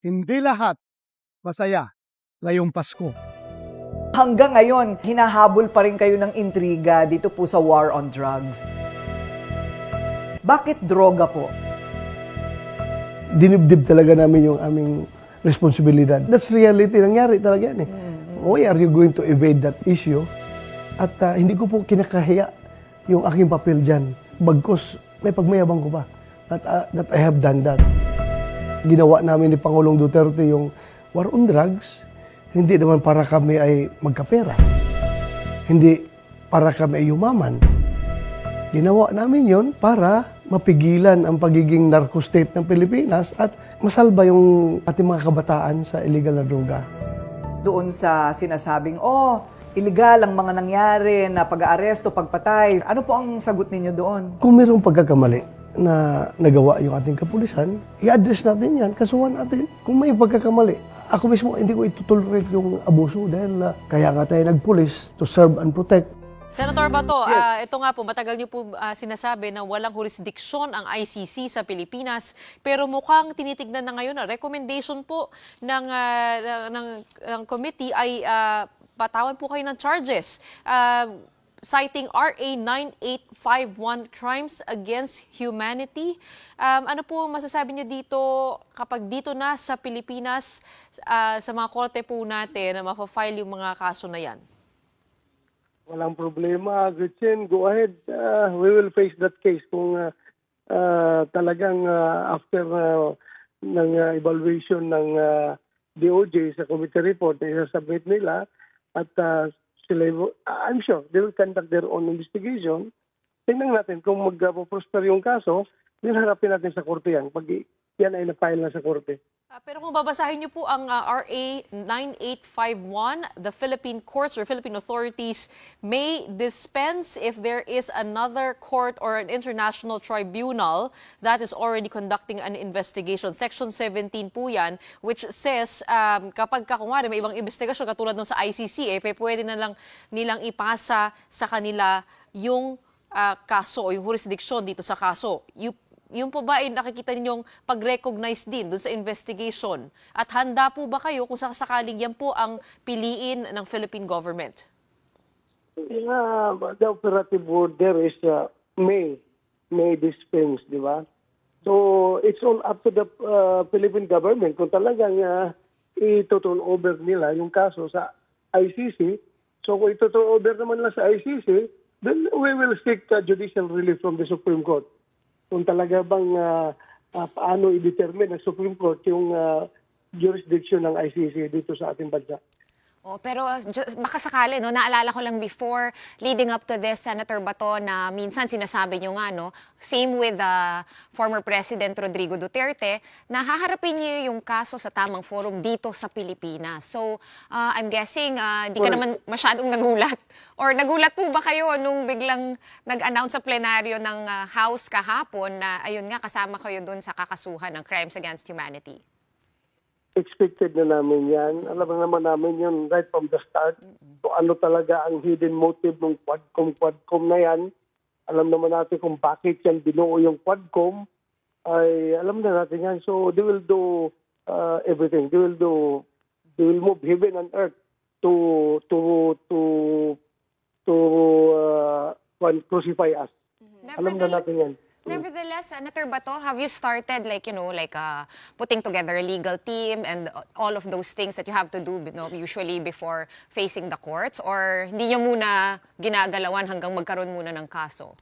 Hindi lahat masaya ngayong Pasko. Hanggang ngayon, hinahabol pa rin kayo ng intriga dito po sa war on drugs. Bakit droga po? Dinibdib talaga namin yung aming responsibilidad. That's reality. Nangyari talaga yan eh. Why are you going to evade that issue? At hindi ko po kinakahiya yung aking papel dyan. Bagkus, may pagmayabang ko pa that I have done that. Ginawa namin ni Pangulong Duterte yung war on drugs, hindi naman para kami ay magkapera. Hindi para kami ay yumaman. Ginawa namin yon para mapigilan ang pagiging narco-state ng Pilipinas at masalba yung ating mga kabataan sa illegal na droga. Doon sa sinasabing, illegal ang mga nangyari na pag-aaresto, pagpatay. Ano po ang sagot ninyo doon? Kung mayroong pagkakamali na nagawa yung ating kapulisan, i-address natin yan, kasuhan natin. Kung may pagkakamali, ako mismo hindi ko itutolerate yung abuso dahil kaya nga tayo nagpulis to serve and protect. Senator Bato, ito nga po, matagal niyo po sinasabi na walang jurisdiction ang ICC sa Pilipinas, pero mukhang tinitignan na ngayon na recommendation po ng committee ay patawan po kayo ng charges. Citing RA 9851, Crimes Against Humanity. Ano po masasabi niyo dito kapag dito na sa Pilipinas, sa mga korte po natin na mapafile yung mga kaso na yan? Walang problema, Gretchen. Go ahead. We will face that case kung talagang after ng evaluation ng DOJ sa committee report na isasubmit nila at sila, I'm sure they will conduct their own investigation. Tingnan natin kung mag-prosper yung kaso, harapin natin sa korte yan pag yan ay na-file na sa korte. Pero kung babasahin niyo po ang RA 9851, the Philippine courts or Philippine authorities may dispense if there is another court or an international tribunal that is already conducting an investigation. Section 17 po yan, which says kapag kumari may ibang investigasyon katulad nung sa ICC, pwede na lang nilang ipasa sa kanila yung kaso o yung jurisdiction dito sa kaso. Yung po ba ay nakikita ninyong pag-recognize din doon sa investigation? At handa po ba kayo kung sakaling yan po ang piliin ng Philippine government? Yeah, the operative word there is may dispense, di ba? So it's all up to the Philippine government kung talagang ito-turn over nila yung kaso sa ICC. So kung ito-turn over naman lang sa ICC, then we will seek judicial relief from the Supreme Court. Kung talaga bang paano i-determine ng Supreme Court yung jurisdiction ng ICC dito sa ating bansa. Pero baka sakali, no, naalala ko lang before leading up to this, Senator Bato, na minsan sinasabi nyo nga, no, same with former President Rodrigo Duterte, na haharapin nyo yung kaso sa tamang forum dito sa Pilipinas. So, I'm guessing, di ka naman masyadong nagulat. Or nagulat po ba kayo nung biglang nag-announce sa plenaryo ng House kahapon na, ayun nga, kasama kayo dun sa kakasuhan ng Crimes Against Humanity? Expected na namin yan. Alam naman namin yun right from the start. So ano talaga ang hidden motive ng Quadcom na yan. Alam naman natin kung bakit yan binuo yung Quadcom. Ay alam na natin yan. So they will do everything. They will move heaven and earth to crucify us. Alam na natin yan. Nevertheless, Senator Bato, have you started putting together a legal team and all of those things that you have to do, usually before facing the courts? Or hindi nyo muna ginagalawan hanggang magkaroon muna ng kaso?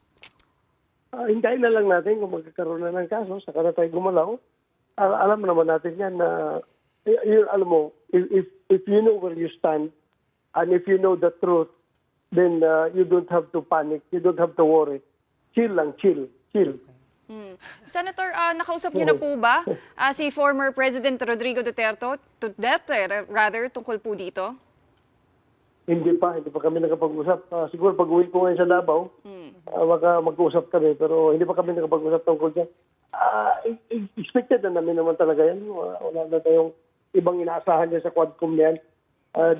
Hintayin na lang natin kung magkakaroon na ng kaso, saka na tayo gumalaw. Alam naman natin yan na, alam mo, if you know where you stand, and if you know the truth, then you don't have to panic, you don't have to worry. Chill lang, chill. Senator, nakausap niyo na po ba si former President Rodrigo Duterte tungkol po dito? Hindi pa kami nakapag-usap. Siguro pag-uwi ko ngayon sa Davao, baka mag-usap kami, pero hindi pa kami nakapag-usap tungkol dyan. Expected na namin naman talaga yan. Wala na tayong ibang inaasahan dyan sa Quadcom yan.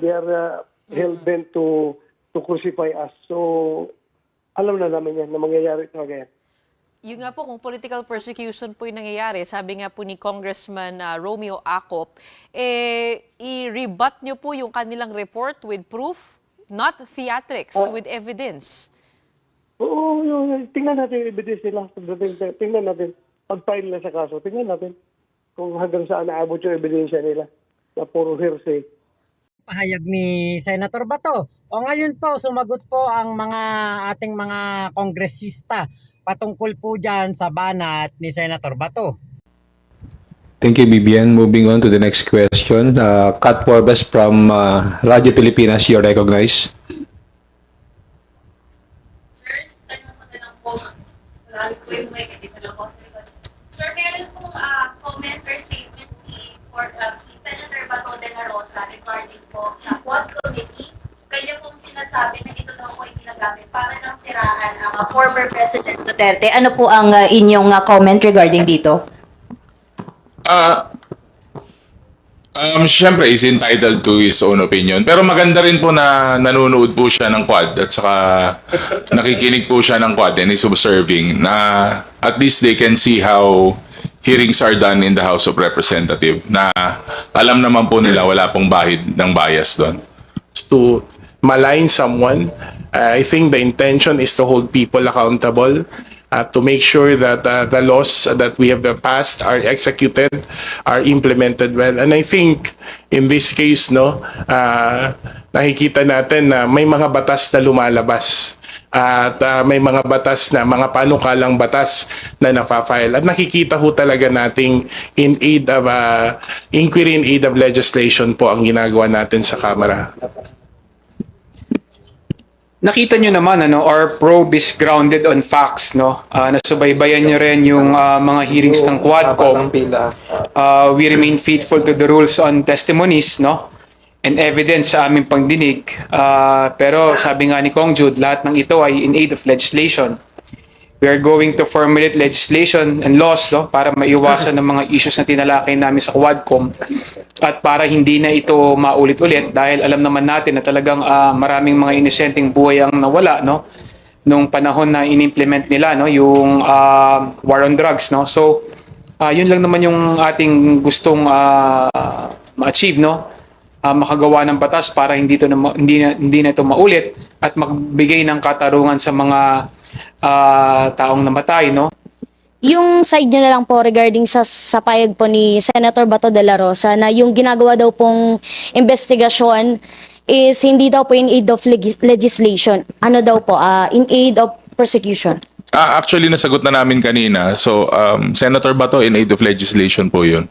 They are hell-bent to crucify us. So, alam na namin yan na mangyayari talaga yan. Yun nga po, kung political persecution po yung nangyayari, sabi nga po ni Congressman Romeo Acop, i-rebut nyo po yung kanilang report with proof, not theatrics, with evidence. Oo, tingnan natin yung evidence nila. Tingnan natin. Pag-file na sa kaso, tingnan natin kung hanggang saan naabot yung ebidensya nila na puro hearsay. Pahayag ni Senator Bato. O ngayon po, sumagot po ang ating mga kongresista patungkol po dyan sa banat ni Senator Bato. Thank you, Bibian. Moving on to the next question. Kat Forbes from Radyo Pilipinas, you're recognized. Sir, meron pong comment or statement si Senator Bato de la Rosa regarding po sa Quad Committee. Kanya pong sinasabi na ito daw po ay ginagamit para lang siraan ang former President Duterte. Ano po ang inyong comment regarding dito? Siyempre, is entitled to his own opinion. Pero maganda rin po na nanonood po siya ng Quad at saka nakikinig po siya ng Quad and is observing na at least they can see how hearings are done in the House of Representatives na alam naman po nila wala pong bahid ng bias doon. To malign someone, I think the intention is to hold people accountable, to make sure that the laws that we have passed are executed, are implemented well. And I think in this case, nakikita natin na may mga batas na lumalabas at may mga batas na, mga panukalang batas na napafile. At nakikita ho talaga nating in aid of inquiry in aid of legislation po ang ginagawa natin sa Kamara. Nakita nyo naman, our probe is grounded on facts, no? Nasubaybayan nyo rin yung mga hearings ng Quadcom. We remain faithful to the rules on testimonies, no? And evidence sa aming pagdinig. Pero sabi nga ni Kong Jude, lahat ng ito ay in aid of legislation. We are going to formulate legislation and laws, no, para maiwasan ng mga issues na tinalakay namin sa Quadcom at para hindi na ito maulit-ulit dahil alam naman natin na talagang maraming mga inosenteng buhay ang nawala, no, nung panahon na inimplement nila, no, yung war on drugs, no. So yun lang naman yung ating gustong ma-achieve, no, makagawa ng batas para hindi na ito maulit at magbigay ng katarungan sa mga taong namatay, no? Yung side nyo na lang po regarding sa payag po ni Senator Bato de la Rosa na yung ginagawa daw pong investigasyon is hindi daw po in aid of legislation. Ano daw po? In aid of persecution. Actually, nasagot na namin kanina. So, Senator Bato, in aid of legislation po yun.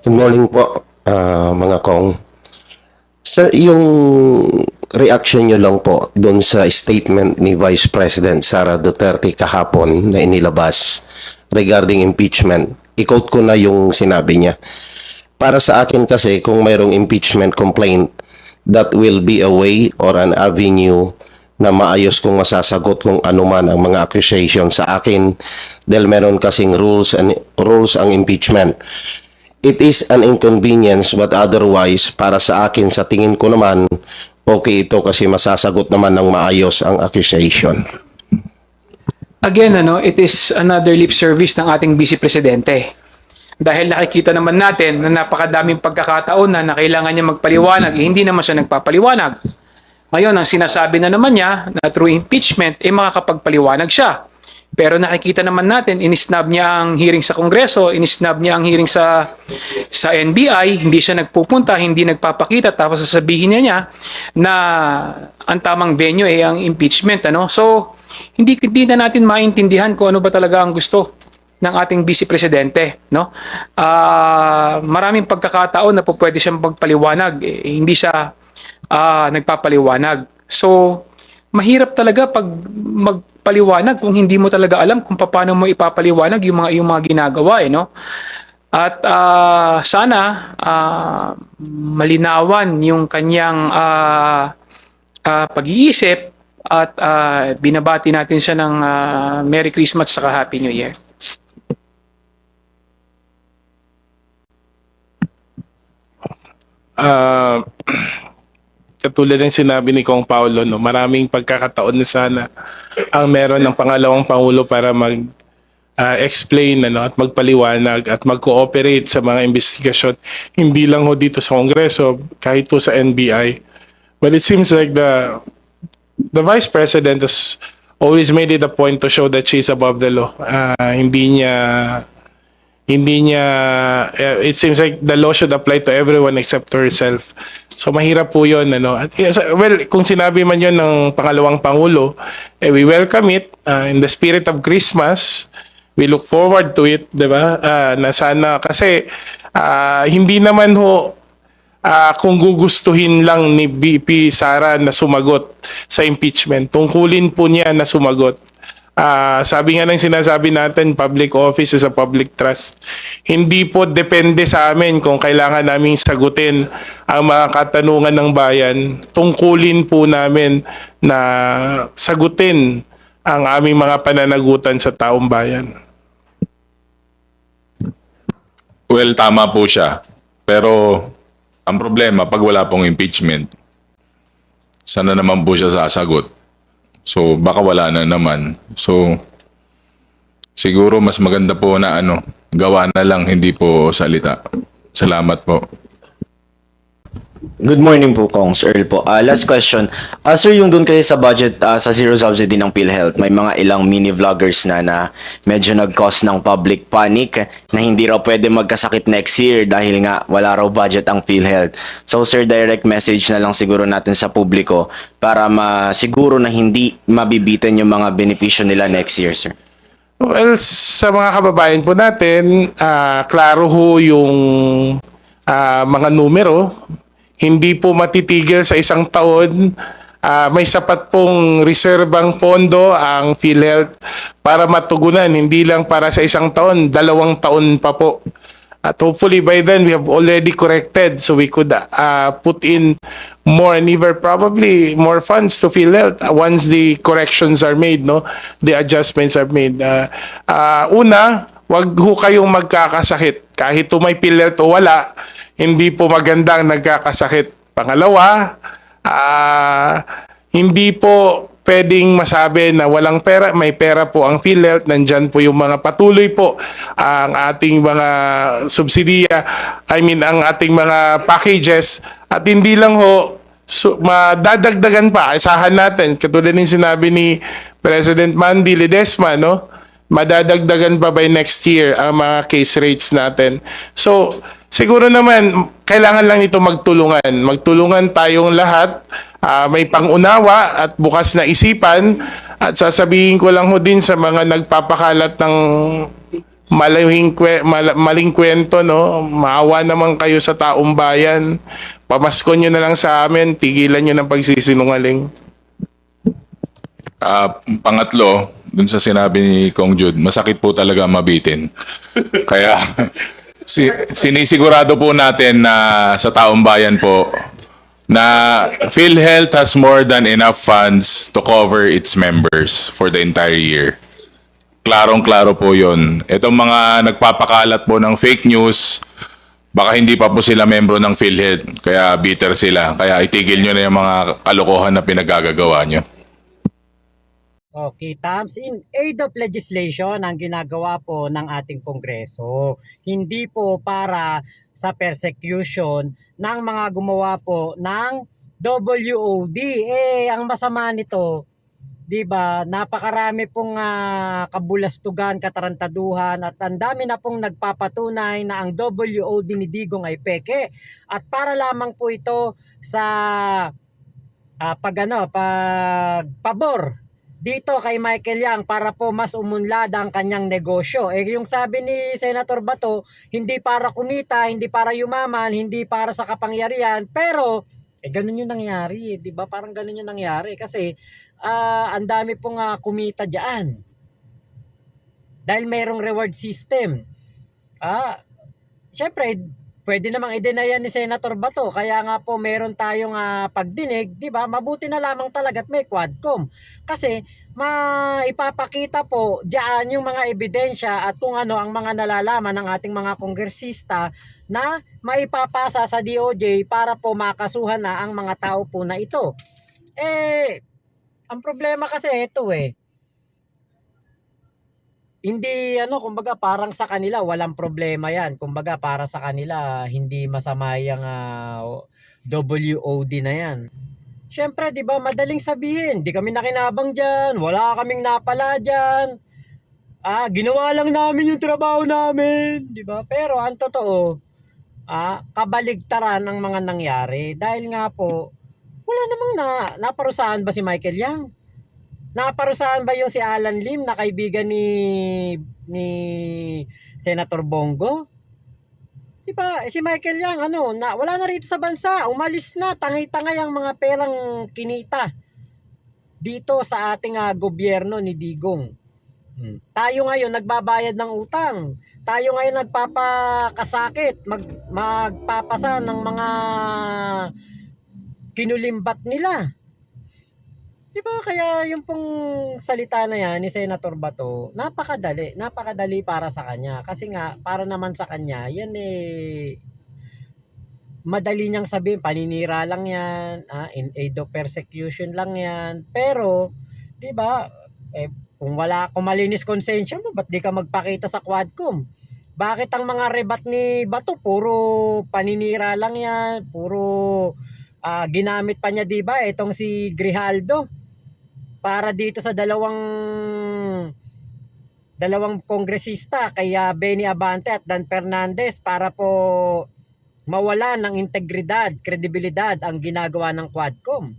Good morning po, mga kong. Sir, yung reaction nyo lang po doon sa statement ni Vice President Sara Duterte kahapon na inilabas regarding impeachment. I-quote ko na yung sinabi niya. Para sa akin kasi, kung mayroong impeachment complaint, that will be a way or an avenue na maayos kong masasagot kung ano man ang mga accusation sa akin dahil meron kasing rules ang impeachment. It is an inconvenience but otherwise para sa akin sa tingin ko naman okay ito kasi masasagot naman ng maayos ang accusation. Again, it is another lip service ng ating Vice Presidente. Dahil nakikita naman natin na napakadaming pagkakataon na kailangan niya magpaliwanag, hindi naman siya nagpapaliwanag. Ngayon, ang sinasabi na naman niya na through impeachment, makakapagpaliwanag siya. Pero nakikita naman natin, inisnab niya ang hearing sa Kongreso, inisnab niya ang hearing sa NBI, hindi siya nagpupunta, hindi nagpapakita, tapos sasabihin niya na ang tamang venue ay ang impeachment. So, hindi na natin maintindihan kung ano ba talaga ang gusto ng ating Vice Presidente. Maraming pagkakataon na po pwede siyang magpaliwanag, hindi siya nagpapaliwanag. So, mahirap talaga pag magpaliwanag kung hindi mo talaga alam kung paano mo ipapaliwanag yung mga ginagawa, no? At sana malinawan yung kanyang pag-iisip at binabati natin siya ng Merry Christmas at Happy New Year. katulad ng sinabi ni Kong Paulo, no, maraming pagkakataon na sana ang meron ng pangalawang Pangulo para explain at magpaliwanag at mag-cooperate sa mga investigasyon, hindi lang ho dito sa Kongreso, kahit po sa NBI. But it seems like the Vice President has always made it a point to show that she's above the law. It seems like the law should apply to everyone except to herself. So mahirap po yun. At, well, kung sinabi man yun ng pangalawang Pangulo, we welcome it in the spirit of Christmas. We look forward to it, di ba? Na sana, kasi hindi naman ho kung gugustuhin lang ni VP Sara na sumagot sa impeachment. Tungkulin po niya na sumagot. Sabi nga ng sinasabi natin, public office is a public trust. Hindi po depende sa amin kung kailangan naming sagutin ang mga katanungan ng bayan. Tungkulin po namin na sagutin ang aming mga pananagutan sa taong bayan. Well, tama po siya. Pero ang problema, pag wala pong impeachment, sana naman po siya sasagot. So, baka wala na naman. So, siguro mas maganda po na gawa na lang, hindi po salita. Salamat po. Good morning po, Kongs. Earl po. Last question. Sir, yung doon kayo sa budget sa zero subsidy ng PhilHealth, may mga ilang mini-vloggers na medyo nag-cause ng public panic na hindi raw pwede magkasakit next year dahil nga wala raw budget ang PhilHealth. So, sir, direct message na lang siguro natin sa publiko para masiguro na hindi mabibitin yung mga benepisyo nila next year, sir. Well, sa mga kababayan po natin, klaro ho yung mga numero. Hindi po matitigil sa isang taon. May sapat pong reserbang pondo ang PhilHealth para matugunan, hindi lang para sa isang taon, 2 taon pa po. At hopefully by then we have already corrected so we could put in more and even probably more funds to PhilHealth once the corrections are made, the adjustments are made. Una, wag ho kayong magkakasakit. Kahit may PhilHealth o wala, hindi po magandang nagkakasakit. Pangalawa, hindi po pwedeng masabi na walang pera. May pera po ang PhilHealth. Nandyan po yung mga patuloy po ang ating mga subsidiya. Ang ating mga packages. At hindi lang ho, madadagdagan pa. Isahan natin. Katulad ng sinabi ni President Mandy Ledesma, madadagdagan pa by next year ang mga case rates natin. So, siguro naman, kailangan lang ito magtulungan. Magtulungan tayong lahat. May pangunawa at bukas na isipan. At sasabihin ko lang ho din sa mga nagpapakalat ng maling kwento, maawa naman kayo sa taong bayan. Pamaskon nyo na lang sa amin. Tigilan nyo ng pagsisinungaling. Pangatlo, dun sa sinabi ni Kong Jude, masakit po talaga mabitin. Kaya sinisigurado po natin na sa taong bayan po na PhilHealth has more than enough funds to cover its members for the entire year. Klarong-klaro po yun. Itong mga nagpapakalat po ng fake news, baka hindi pa po sila membro ng PhilHealth, kaya bitter sila. Kaya itigil nyo na yung mga kalokohan na pinagagagawa nyo. Okay, Tams, in aid of legislation ang ginagawa po ng ating Kongreso. Hindi po para sa persecution ng mga gumawa po ng WOD. Ang masama nito, 'di ba? Napakarami pong kabulastugan, katarantaduhan at ang dami na pong nagpapatunay na ang WOD ni Digong ay peke. At para lamang po ito sa pagpabor dito kay Michael Yang para po mas umunlad ang kanyang negosyo. Yung sabi ni Senator Bato, hindi para kumita, hindi para yumaman, hindi para sa kapangyarihan, pero ganun yung nangyari, 'di ba? Parang ganun yung nangyari kasi ang dami pong kumita diyan. Dahil mayroong reward system. Syempre, pwede namang i-deny ni Senator Bato. Kaya nga po meron tayong pagdinig, 'di ba? Mabuti na lamang talaga at may Quadcom. Kasi maipapakita po diyan yung mga ebidensya at kung ano ang mga nalalaman ng ating mga kongresista na maipapasa sa DOJ para po makasuhan na ang mga tao po na ito. Ang problema kasi ito hindi kumbaga parang sa kanila walang problema yan. Kumbaga para sa kanila hindi masama yung WOD na yan. Siyempre, 'di ba, madaling sabihin, di kami nakinabang diyan, wala kaming napala diyan. Ginawa lang namin yung trabaho namin, 'di ba? Pero ang totoo, kabaligtaran ang mga nangyari dahil nga po wala namang naparusahan ba si Michael Yang? Naparusahan ba yung si Alan Lim na kaibigan ni Senator Bongo? Diba, si Michael Yang, wala na rito sa bansa, umalis na, tangay-tangay ang mga perang kinita dito sa ating gobyerno ni Digong. Tayo ngayon nagbabayad ng utang, tayo ngayon nagpapakasakit, magpapasa ng mga kinulimbat nila. Diba, kaya yung pong salita na yan ni Senator Bato, napakadali para sa kanya. Kasi nga, para naman sa kanya, yan madali niyang sabihin, paninira lang yan, in aid of persecution lang yan. Pero, diba, kung malinis konsensya mo, ba't di ka magpakita sa Quadcom? Bakit ang mga rebat ni Bato, puro paninira lang yan, puro ginamit pa niya, diba, itong si Grijaldo, para dito sa dalawang kongresista kay Benny Abante at Dan Fernandez para po mawala ng integridad, kredibilidad ang ginagawa ng Quadcom.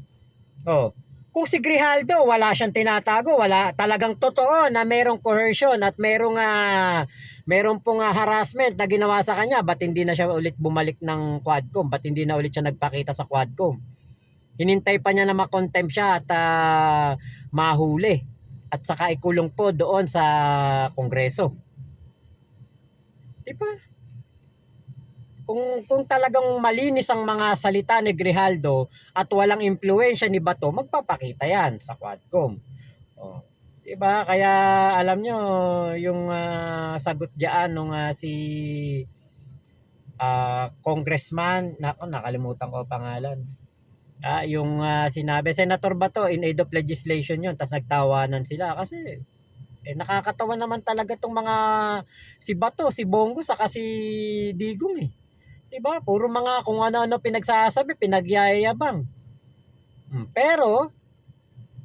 Kung si Grijaldo wala siyang tinatago, wala talagang totoo na merong coercion at merong pong harassment na ginawa sa kanya, ba't hindi na siya ulit bumalik ng Quadcom? Ba't hindi na ulit siya nagpakita sa Quadcom? Hinintay pa niya na makontempt siya at mahuli at saka ikulong po doon sa Kongreso. Diba? Kung talagang malinis ang mga salita ni Grijaldo at walang impluwensya ni Bato, magpapakita yan sa Quadcom. Diba? Kaya alam nyo, yung sagot dyan nung si congressman, nakalimutan ko pangalan. Yung sinabi, Senator Bato, in aid of legislation yun, tapos nagtawanan sila kasi nakakatawa naman talaga tong mga si Bato, si Bongo, saka si Digong diba? Puro mga kung ano-ano pinagsasabi, pinagyayabang. Pero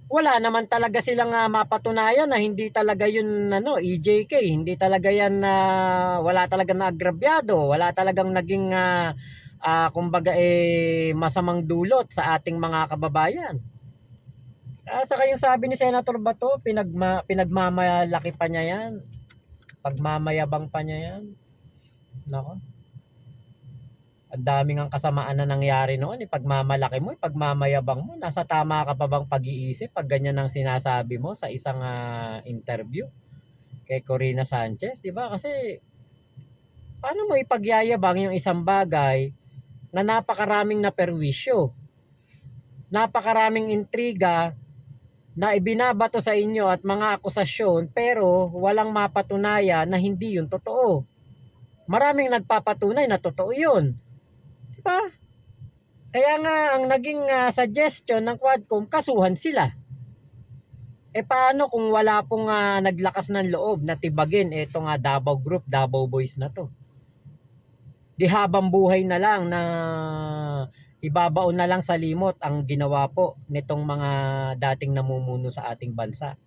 wala naman talaga silang mapatunayan na hindi talaga yun EJK, hindi talaga yan wala talagang naagrabyado, wala talagang naging kumbaga masamang dulot sa ating mga kababayan. Saka yung sabi ni Senator Bato, pinagmamalaki pa niya yan. Pagmamayabang pa niya yan. Nako. Ang daming ang kasamaan na nangyari noon. Pagmamalaki mo, pagmamayabang mo, nasa tama ka pa bang pag-iisip pag ganyan ang sinasabi mo sa isang interview kay Corina Sanchez, di ba? Kasi paano mo ipagyayabang yung isang bagay na napakaraming naperwisyo, napakaraming intriga na ibinabato sa inyo at mga akusasyon pero walang mapatunayan na hindi yun totoo. Maraming nagpapatunay na totoo yun. Diba? Kaya nga ang naging suggestion ng Quadcom, kasuhan sila. Paano kung wala pong naglakas ng loob na tibagin itong Davao Group, Davao Boys na to? Di habang buhay na lang na ibabaon na lang sa limot ang ginawa po nitong mga dating namumuno sa ating bansa.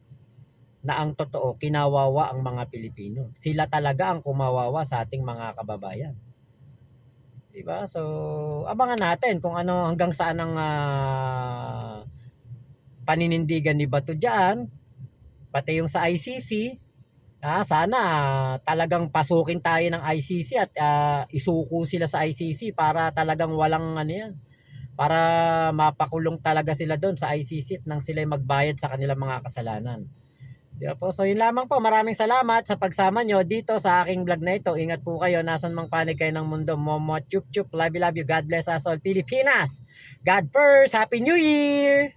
Na ang totoo, kinawawa ang mga Pilipino. Sila talaga ang kumawawa sa ating mga kababayan. Diba? So, abangan natin kung ano hanggang saan ang paninindigan ni Bato dyan. Pati yung sa ICC. Sana talagang pasukin tayo ng ICC at isuko sila sa ICC para talagang walang para mapakulong talaga sila doon sa ICC nang sila magbayad sa kanilang mga kasalanan. Diba po? So yun lamang po, maraming salamat sa pagsama nyo dito sa aking vlog na ito. Ingat po kayo, nasan mang panig kayo ng mundo. Momo chup chup, love you, God bless us all Pilipinas. God first, Happy New Year!